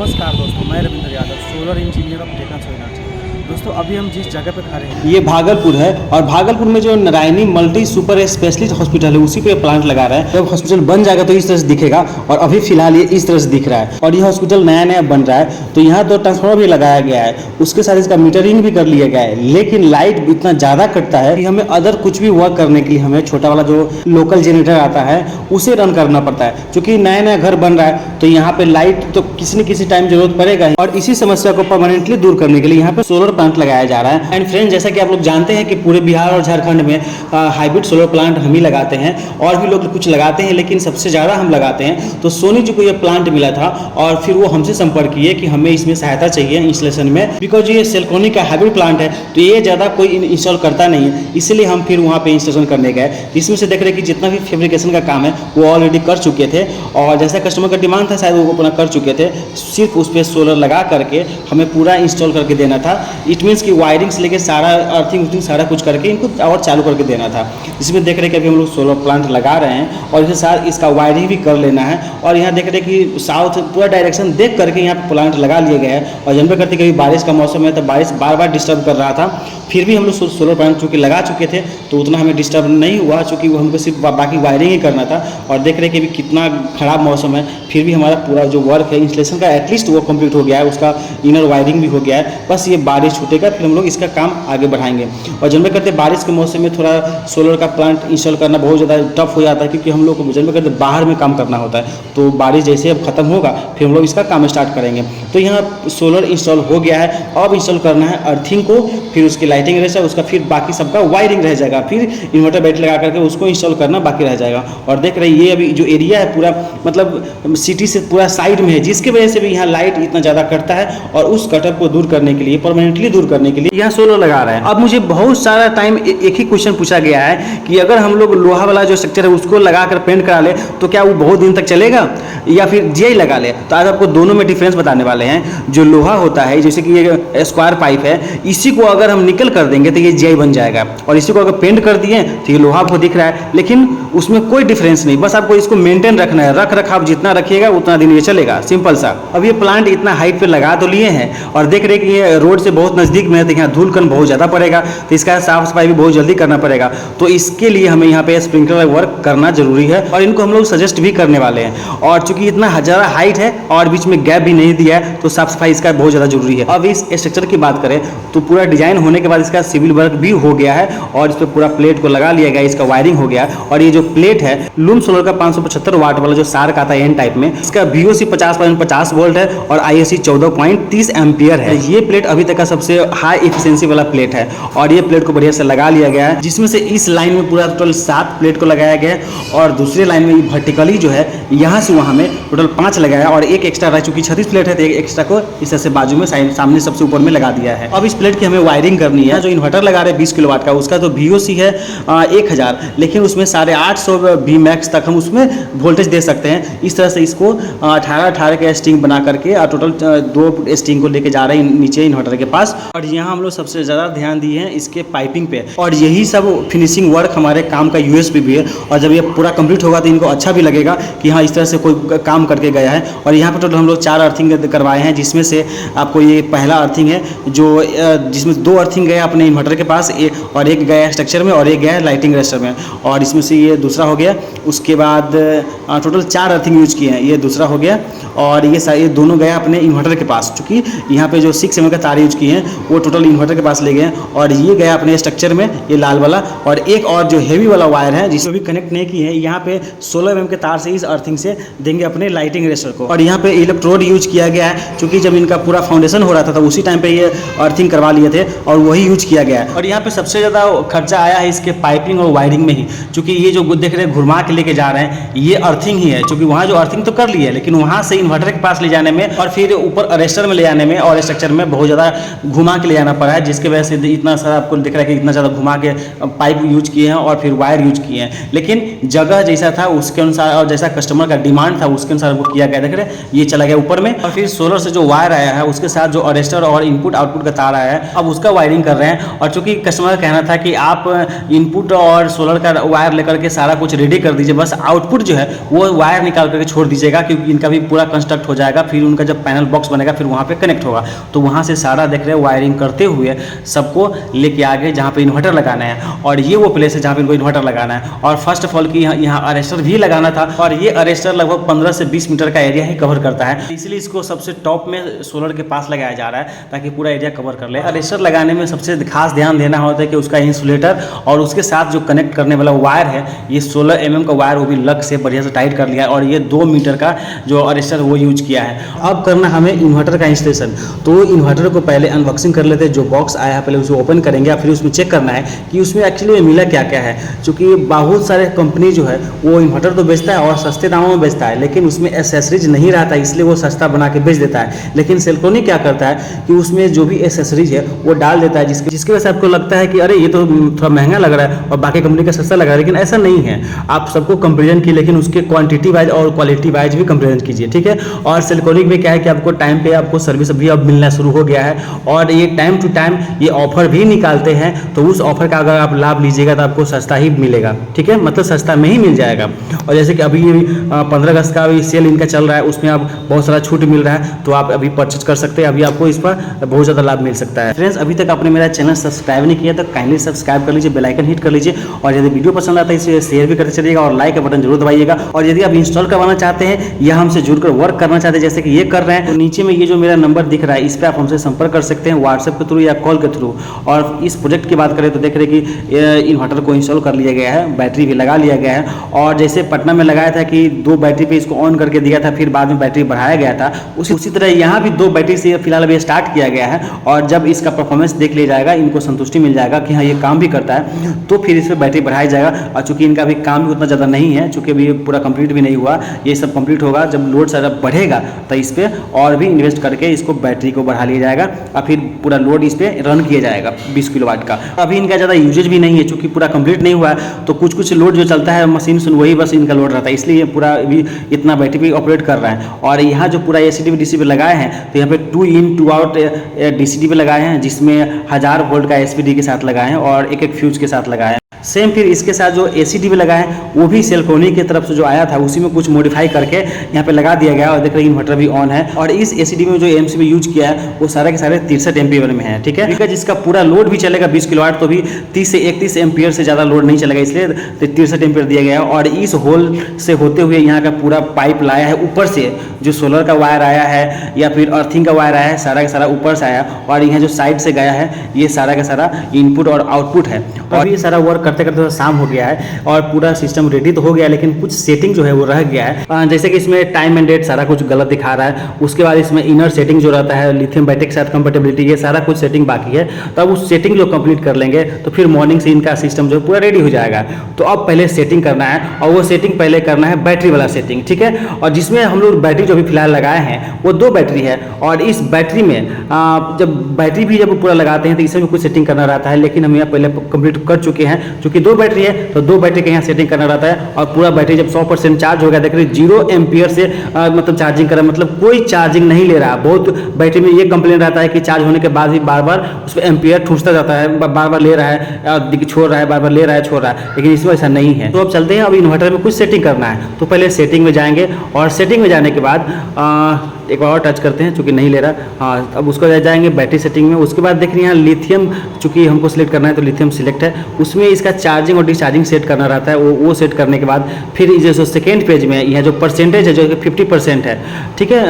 नमस्कार दोस्तों, मैं Ravindra Yadav, solar engineer of Deccan solar. दोस्तों अभी हम जिस जगह पे खड़े हैं ये भागलपुर है और भागलपुर में जो Narayani multi super specialist hospital है उसी पे प्लांट लगा रहा है। जब हॉस्पिटल बन जाएगा तो इस तरह से दिखेगा और अभी फिलहाल ये इस तरह से दिख रहा है। और ये हॉस्पिटल नया नया बन रहा है तो यहाँ तो ट्रांसफार्मर भी लगाया गया है, उसके साथ इसका मीटरिंग भी कर लिया गया है। लेकिन लाइट इतना ज़्यादा कटता है कि हमें अदर कुछ भी वर्क करने के लिए हमें छोटा वाला जो लोकल जनरेटर आता है उसे रन करना पड़ता है। क्योंकि नया नया घर बन रहा है तो यहाँ पे लाइट तो किसी न किसी टाइम जरूरत पड़ेगा ही। और इसी समस्या को परमानेंटली दूर करने के लिए यहाँ पे सोलर प्लांट लगाया जा रहा है। एंड फ्रेंड, जैसा कि आप लोग जानते हैं कि पूरे बिहार और झारखंड में हाइब्रिड सोलर प्लांट हम ही लगाते हैं और भी लोग कुछ लगाते हैं, लेकिन सबसे ज़्यादा हम लगाते हैं। तो सोनी जी को ये प्लांट मिला था और फिर वो हमसे संपर्क किए कि हमें इसमें सहायता चाहिए इंस्टॉलेशन में, बिकॉज ये सेल्कोनी का हाइब्रिड प्लांट है तो ये ज़्यादा कोई इंस्टॉल करता नहीं है, इसलिए हम फिर वहाँ पे इंस्टॉलेशन करने गए। इसमें से देख रहे कि जितना भी फैब्रिकेशन का काम है वो ऑलरेडी कर चुके थे और जैसा कस्टमर का डिमांड था शायद वो अपना कर चुके थे। सिर्फ उस पर सोलर लगा करके हमें पूरा इंस्टॉल करके देना था। इट मीन्स कि वायरिंग से लेकर सारा अर्थिंग उर्थिंग सारा कुछ करके इनको और चालू करके देना था। इसमें देख रहे कि अभी हम लोग सोलर प्लांट लगा रहे हैं और इसके साथ इसका वायरिंग भी कर लेना है। और यहाँ देख रहे कि साउथ पूरा डायरेक्शन देख करके यहाँ पे प्लांट लगा लिए गए हैं। और जनवर करते कभी बारिश का मौसम है तो बारिश बार बार डिस्टर्ब कर रहा था, फिर भी हम लोग सोलर प्लांट चूँकि लगा चुके थे तो उतना हमें डिस्टर्ब नहीं हुआ, चूँकि हमको सिर्फ बाकी वायरिंग ही करना था। और देख रहे कि अभी कितना ख़राब मौसम है फिर भी हमारा पूरा जो वर्क है इंस्टॉलेशन का एटलीस्ट वो कंप्लीट हो गया है, उसका इनर वायरिंग भी हो गया है। बस ये बारिश छूटेगा फिर हम लोग इसका काम आगे बढ़ाएंगे। और जनवर करते बारिश के मौसम में थोड़ा सोलर का प्लांट इंस्टॉल करना बहुत ज़्यादा टफ हो जाता है, क्योंकि हम लोग को जनवर करते बाहर में काम करना होता है। तो बारिश जैसे अब खत्म होगा फिर हम लोग इसका काम स्टार्ट करेंगे। तो यहाँ सोलर इंस्टॉल हो गया है, अब इंस्टॉल करना है अर्थिंग को, फिर उसकी लाइटिंग रह जाएगा, उसका फिर बाकी सबका वायरिंग रह जाएगा, फिर इन्वर्टर बैटरी लगा करके उसको इंस्टॉल करना बाकी रह जाएगा। और देख रहे ये अभी जो एरिया है पूरा मतलब सिटी से पूरा साइड में है, जिसकी वजह से भी यहाँ लाइट इतना ज़्यादा कटता है और उस कटअप को दूर करने के लिए, परमानेंटली दूर करने के लिए यहाँ सोलर लगा रहे हैं। अब मुझे बहुत सारा टाइम एक ही क्वेश्चन पूछा गया है कि अगर हम लोग लोहा वाला जो स्ट्रक्चर है उसको लगा कर पेंट करा ले तो क्या वो बहुत दिन तक चलेगा या फिर जीआई लगा ले। तो आज आपको दोनों में डिफरेंस बताने वाले हैं। जो लोहा होता है जैसे कि ये स्क्वायर पाइप है, इसी को अगर हम निकल कर देंगे तो ये जीआई बन जाएगा। और इसी को अगर पेंट कर दिए तो ये लोहा आपको दिख रहा है, लेकिन उसमें कोई डिफरेंस नहीं, बस आपको इसको मेंटेन रखना है। रख रखाव जितना रखिएगा उतना दिन ये चलेगा, सिंपल सा। अब ये प्लांट इतना हाइट पे लगा तो लिए हैं और देख रहे कि ये रोड से बहुत नज़दीक में है तो यहाँ धूल कण बहुत ज़्यादा पड़ेगा, तो इसका साफ सफाई भी बहुत जल्दी करना पड़ेगा। तो इसके लिए हमें यहाँ पे स्प्रिंकलर वर्क करना जरूरी है और इनको हम लोग सजेस्ट भी करने वाले हैं। और चूंकि इतना ज़्यादा हाइट है और बीच में गैप भी नहीं दिया है तो साफ सफाई इसका बहुत ज़्यादा जरूरी है। अब इस स्ट्रक्चर की बात करें तो पूरा डिजाइन होने के बाद इसका सिविल वर्क भी हो गया है और इस पर पूरा प्लेट को लगा लिया गया, इसका वायरिंग हो गया। और ये जो प्लेट है लूम सोलर का 575 वाट वाला जो सार्क आता है एन टाइप में, इसका VOC 50.50 वोल्ट है और ISC 14.30 एम्पियर है। ये प्लेट अभी तक का सबसे हाई एफिशिएंसी वाला प्लेट है और ये प्लेट को बढ़िया से लगा लिया गया है, जिसमें से इस लाइन में पूरा टोटल 7 प्लेट को लगाया गया है और दूसरे लाइन में वर्टिकली जो है यहाँ से वहाँ में टोटल 5 लगाया और एक एक्स्ट्रा रहा, चूंकि 36 प्लेट है तो एक एक्स्ट्रा को इस तरह से बाजू में सामने सबसे ऊपर में लगा दिया है। अब इस प्लेट की हमें वायरिंग करनी है। जो इन्वर्टर लगा रहे हैं 20 किलोवाट का, उसका तो VOC है 1000, लेकिन उसमें 850 Vmax तक हम उसमें वोल्टेज दे सकते हैं। इस तरह से इसको 18 के स्ट्रिंग बना करके और टोटल 2 स्ट्रिंग को लेके जा रहे हैं नीचे इन्वर्टर के पास। और यहाँ हम लोग सबसे ज़्यादा ध्यान दिए हैं इसके पाइपिंग पे और यही सब फिनिशिंग वर्क हमारे काम का USP भी है। और जब ये पूरा कंप्लीट होगा तो इनको अच्छा भी लगेगा कि हाँ इस तरह से कोई काम करके गया है। और यहाँ पर टोटल हम लोग 4 अर्थिंग करवाए हैं, जिसमें से आपको ये पहला अर्थिंग है जो जिसमें 2 अर्थिंग गए अपने इन्वर्टर के पास और एक गया स्ट्रक्चर में और एक गया लाइटिंग रजिस्टर में, और इसमें से ये दूसरा हो गया। उसके बाद टोटल 4 अर्थिंग यूज किए हैं, ये दूसरा हो गया। और ये दोनों गया अपने इन्वर्टर के पास, चूँकि यहाँ पे जो 6 mm का तार यूज किए हैं वो टोटल इन्वर्टर के पास ले गए हैं। और ये गया अपने स्ट्रक्चर में, ये लाल वाला। और एक और जो हेवी वाला वायर है जिसको भी कनेक्ट नहीं किए हैं, यहाँ पे 16 mm के तार से इस अर्थिंग से देंगे अपने लाइटिंग रजिस्टर को। और यहाँ पे इलेक्ट्रोड यूज किया गया है, क्योंकि जब इनका पूरा फाउंडेशन हो रहा था तो उसी टाइम पे ये अर्थिंग करवा लिए थे और वही यूज किया गया है। और यहाँ पे सबसे ज़्यादा खर्चा आया है इसके पाइपिंग और वायरिंग में ही, क्योंकि ये जो देख रहे हैं घुमा के लेके जा रहे हैं ये अर्थिंग ही है। क्योंकि वहाँ जो अर्थिंग तो कर ली है, लेकिन वहाँ से इन्वर्टर के पास ले जाने में और फिर ऊपर अरेस्टर में ले जाने में और स्ट्रक्चर में बहुत ज़्यादा घुमा के ले जाना पड़ा है, जिसकी वजह से इतना सारा आपको दिख रहा है कि इतना ज़्यादा घुमा के पाइप यूज किए हैं और फिर वायर यूज किए हैं। लेकिन जगह जैसा था उसके अनुसार और जैसा कस्टमर का डिमांड था उसके अनुसार वो किया गया। देख रहे हैं ये चला गया ऊपर में और फिर सोलर से जो वायर आया है उसके साथ जो अरेस्टर और इनपुट आउटपुट का तार आया है अब उसका वायरिंग कर रहे हैं। और चूंकि कस्टमर का कहना था कि आप इनपुट और सोलर का वायर लेकर के सारा कुछ रेडी कर दीजिए, बस आउटपुट जो है वो वायर निकाल करके छोड़ दीजिएगा, क्योंकि इनका भी पूरा कंस्ट्रक्ट हो जाएगा, फिर उनका जब पैनल बॉक्स बनेगा फिर वहाँ पे कनेक्ट होगा। तो वहाँ से सारा देख रहे हैं वायरिंग करते हुए सबको लेके आ गए जहाँ पे इन्वर्टर लगाना है, और ये वो प्लेस है जहाँ पे इनको इन्वर्टर लगाना है। और फर्स्ट ऑफ ऑल कि यहाँ अरेस्टर भी लगाना था, और ये अरेस्टर लगभग 15 से 20 मीटर का एरिया ही कवर करता है, इसलिए इसको सबसे टॉप में सोलर के पास लगाया जा रहा है ताकि पूरा एरिया कवर कर ले। अरेस्टर लगाने में सबसे खास ध्यान देना होता है कि उसका इंसुलेटर और उसके साथ जो कनेक्ट करने वाला वायर है, ये 16 mm का वायर वो भी लग से बढ़िया से टाइट कर लिया है, और ये 2 मीटर का जो अरेस्टर वो यूज किया है। अब करना हमें इन्वर्टर का इंस्टॉलेशन। तो इन्वर्टर को पहले अनबॉक्सिंग कर लेते हैं, जो बॉक्स आया है पहले उसे ओपन करेंगे, फिर उसमें चेक करना है कि उसमें एक्चुअली में मिला क्या क्या है। क्योंकि बहुत सारे कंपनी जो है वो इन्वर्टर तो बेचता है और सस्ते दामों में बेचता है, लेकिन उसमें एसेसरीज नहीं रहता, इसलिए वो सस्ता बना के बेच देता है। लेकिन सेल्कोनी क्या करता है कि उसमें जो भी एसेसरीज है वो डाल देता है, जिसकी वजह से आपको लगता है कि अरे ये तो थोड़ा महंगा लग रहा है और बाकी कंपनी का सस्ता लग रहा है, लेकिन ऐसा नहीं है। आप सबको कंपेरिजन की, लेकिन उसके क्वांटिटी वाइज और क्वालिटी वाइज भी कंपेरिजन कीजिए, ठीक है। और सेल्कोनिक में क्या है कि आपको टाइम पे आपको सर्विस भी अब मिलना शुरू हो गया है, और ये टाइम टू टाइम ये ऑफर भी निकालते हैं। तो उस ऑफर का अगर आप लाभ लीजिएगा तो आपको सस्ता ही मिलेगा, ठीक है, मतलब सस्ता में ही मिल जाएगा। और जैसे कि अभी 15 अगस्त का भी सेल इनका चल रहा है, उसमें आप बहुत सारा छूट मिल रहा है, तो आप अभी परचेज कर सकते हैं, अभी आपको इस पर बहुत ज़्यादा लाभ मिल सकता है। फ्रेंड्स, अभी तक आपने मेरा चैनल सब्सक्राइब नहीं किया तो काइंडली सब्सक्राइब कर लीजिए, बेल आइकन हिट कर लीजिए, और यदि वीडियो पसंद आता है इसे शेयर भी करते चलिएगा और लाइक का बटन जरूर दबाइएगा। और यदि आप इंस्टॉल करवाना चाहते हैं या हमसे जुड़कर वर्क करना चाहते हैं जैसे कि ये कर रहे हैं, तो नीचे में ये जो मेरा नंबर दिख रहा है इस पर आप हमसे संपर्क कर सकते हैं व्हाट्सएप के थ्रू या कॉल के थ्रू। और इस प्रोजेक्ट की बात करें तो देख रहे हैं कि इन्वर्टर को इंस्टॉल कर लिया गया है, बैटरी भी लगा लिया गया है, और जैसे पटना में लगाया था कि 2 बैटरी पे इसको ऑन करके दिया था, फिर बाद में बैटरी बढ़ाया गया था, उसी तरह यहाँ भी 2 बैटरी से फिलहाल अभी स्टार्ट किया गया है। और जब इसका परफॉर्मेंस देख लिया जाएगा, इनको संतुष्टि मिल जाएगा कि हाँ ये काम भी करता है, तो फिर इस पर बैटरी बढ़ाया जाएगा। और चूंकि इनका भी काम भी उतना ज़्यादा नहीं है, चूंकि अभी पूरा कंप्लीट भी नहीं हुआ, ये सब कंप्लीट होगा जब लोड सारा बढ़ेगा तो इस पर और भी इन्वेस्ट करके इसको बैटरी को बढ़ा लिया जाएगा, और फिर पूरा लोड इस पर रन किया जाएगा 20 किलोवाट का। अभी इनका ज़्यादा यूजेज भी नहीं है, चूंकि पूरा कंप्लीट नहीं हुआ है, तो कुछ लोड जो चलता है मशीन वही बस इनका लोड रहता है, इसलिए पूरा भी इतना बैटरी पे ऑपरेट कर रहा है। और यहाँ जो पूरा एसीडी डीसी लगाए हैं, तो यहाँ पे 2 in 2 out डीसीडी पे लगाए हैं, जिसमें 1000 वोल्ट का एसपीडी के साथ लगाए हैं और एक फ्यूज के साथ लगाए हैं। सेम फिर इसके साथ जो एसीडी पे लगा है वो भी सेल्कोनी की तरफ से जो आया था उसी में कुछ मॉडिफाई करके यहाँ पे लगा दिया गया, और देख रहे हैं इन्वर्टर भी ऑन है। और इस एसीडी में जो एमसीबी यूज किया है वो सारे के सारे 63 एम्पियर में है, ठीक है, जिसका पूरा लोड भी चलेगा 20 किलोवाट, तो भी 30 से 31 एम्पियर से ज़्यादा लोड नहीं चलेगा, इसलिए 63 एम्पियर दिया गया है। और इस होल से होते हुए यहाँ का पूरा पाइप लाया है, ऊपर से जो सोलर का वायर आया है या फिर अर्थिंग का वायर आया है, सारा का सारा ऊपर से आया, और यहाँ जो साइड से गया है ये सारा का सारा इनपुट और आउटपुट है। और ये सारा वर्क करते करते शाम हो गया है और पूरा सिस्टम रेडी तो हो गया, लेकिन कुछ सेटिंग जो है वो रह गया है। जैसे कि इसमें टाइम एंड डेट सारा कुछ गलत दिखा रहा है, उसके बाद इसमें इनर सेटिंग जो रहता है लिथियम बैटरी के साथ कंपेटेबिलिटी, ये सारा कुछ सेटिंग बाकी है। तो अब उस सेटिंग जो कंप्लीट कर लेंगे तो फिर मॉर्निंग से इनका सिस्टम जो पूरा रेडी हो जाएगा। तो अब पहले सेटिंग करना है, और वो सेटिंग पहले करना है बैटरी वाला सेटिंग, ठीक है। और जिसमें हम लोग बैटरी जो भी फिलहाल लगाए हैं वो 2 बैटरी है, और इस बैटरी में जब बैटरी भी जब पूरा लगाते हैं तो इसमें कुछ सेटिंग करना रहता है, लेकिन हम यहाँ पहले कंप्लीट कर चुके हैं। चूंकि 2 बैटरी है तो 2 बैटरी का यहाँ सेटिंग करना रहता है, और पूरा बैटरी जब 100% चार्ज हो गया, देख रहे 0 एम्पियर से मतलब चार्जिंग कर रहा है, मतलब कोई चार्जिंग नहीं ले रहा। बहुत बैटरी में ये कंप्लेन रहता है कि चार्ज होने के बाद भी बार बार उस पर एम्पियर ठूसता जाता है, बार बार ले रहा है छोड़ रहा है, बार बार ले रहा है छोड़ रहा है, लेकिन इसमें ऐसा नहीं है। तो अब चलते हैं, अब इन्वर्टर में कुछ सेटिंग करना है, तो पहले सेटिंग में जाएंगे, और सेटिंग में जाने के बाद एक बार और टच करते हैं, चूंकि नहीं ले रहा। हाँ, अब उसको जाएंगे बैटरी सेटिंग में। उसके बाद देख रहे हैं यहाँ लिथियम, चूंकि हमको सिलेक्ट करना है तो लिथियम सिलेक्ट है, उसमें इसका चार्जिंग और डिस्चार्जिंग सेट करना रहता है। वो सेट करने के बाद फिर जो सेकेंड पेज में यह जो परसेंटेज है जो 50% है, ठीक है,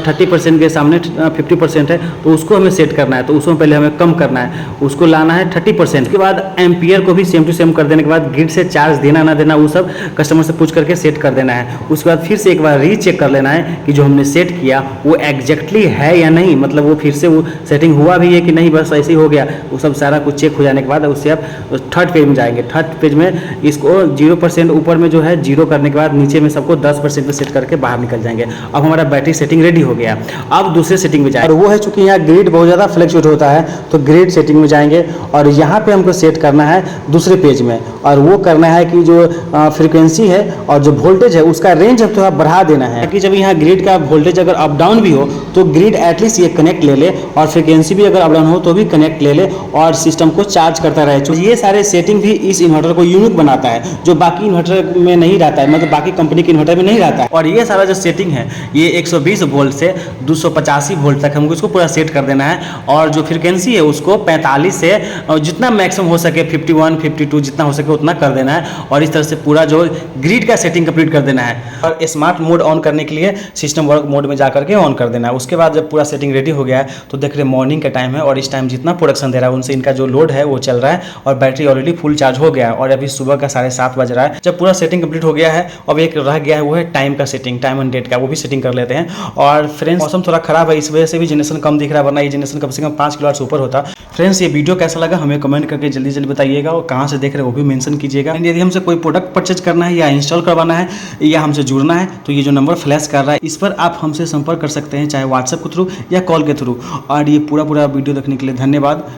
30% के सामने 50% है, तो उसको हमें सेट करना है। तो उसमें पहले हमें कम करना है, उसको लाना है 30%। के बाद एम्पियर को भी सेम टू सेम कर देने के बाद ग्रिड से चार्ज देना ना देना वो सब कस्टमर से पूछ करके सेट कर देना है। उसके बाद फिर से एक बार रीचेक कर लेना है कि जो हमने सेट किया वो एग्जैक्टली है या नहीं, मतलब वो फिर से वो सेटिंग हुआ भी है कि नहीं, बस ऐसे ही हो गया। वो सब सारा कुछ चेक हो जाने के बाद उससे आप 3rd पेज में जाएंगे। 3rd पेज में इसको 0% ऊपर में जो है 0 करने के बाद नीचे में सबको 10% पे सेट करके बाहर निकल जाएंगे। अब हमारा बैटरी सेटिंग रेडी हो गया। अब दूसरे सेटिंग में जाए, और वो है चूंकि यहाँ ग्रिड बहुत ज़्यादा फ्लक्चुएट होता है, तो ग्रिड सेटिंग में जाएंगे, और यहाँ पे हमको सेट करना है दूसरे पेज में, और वो करना है कि जो फ्रीक्वेंसी है और जो वोल्टेज है उसका रेंज अब थोड़ा बढ़ा देना है, कि जब यहाँ ग्रिड का वोल्टेज अगर अप अप डाउन भी हो तो ग्रिड एटलीस्ट ये कनेक्ट ले ले, और फ्रिक्वेंसी भी अगर अप डाउन हो तो भी कनेक्ट ले ले और सिस्टम को चार्ज करता रहे। तो ये सारे सेटिंग भी इस इन्वर्टर को यूनिक बनाता है, जो बाकी इन्वर्टर में नहीं रहता है, मतलब बाकी कंपनी के इन्वर्टर में नहीं रहता है। और ये सारा जो सेटिंग है ये 120 वोल्ट से 285 वोल्ट तक हमको इसको पूरा सेट कर देना है, और जो फ्रिक्वेंसी है उसको 45 से जितना मैक्सिमम हो सके 51, 52 जितना हो सके उतना कर देना है, और इस तरह से पूरा जो ग्रिड का सेटिंग कंप्लीट कर देना है। और स्मार्ट मोड ऑन करने के लिए सिस्टम वर्क मोड में जाकर के ऑन कर देना है। उसके बाद जब पूरा सेटिंग रेडी हो गया है तो देख रहे मॉर्निंग का टाइम है, और इस टाइम जितना प्रोडक्शन दे रहा है उनसे इनका जो लोड है वो चल रहा है, और बैटरी ऑलरेडी फुल चार्ज हो गया है, और अभी सुबह का 7:30 बज रहा है। जब पूरा सेटिंग कंप्लीट हो गया है, अब एक रह गया है वो है टाइम का सेटिंग, टाइम एंड डेट का, वो भी सेटिंग कर लेते हैं। और फ्रेंड्स मौसम थोड़ा खराब है, इस वजह से भी जनरेशन कम दिख रहा है, वरना ये जनरेशन कम से कम 5 किलोवाट से ऊपर होता। फ्रेंड्स ये वीडियो कैसा लगा हमें कमेंट करके जल्दी जल्दी बताइएगा, और कहाँ से देख रहे हैं वो भी मेंशन कीजिएगा। यदि हमसे कोई प्रोडक्ट परचेज करना है या इंस्टॉल करवाना है या हमसे जुड़ना है तो ये जो नंबर फ्लैश कर रहा है इस पर आप हमसे संपर्क कर सकते हैं, चाहे व्हाट्सएप के थ्रू या कॉल के थ्रू। और ये पूरा वीडियो देखने के लिए धन्यवाद।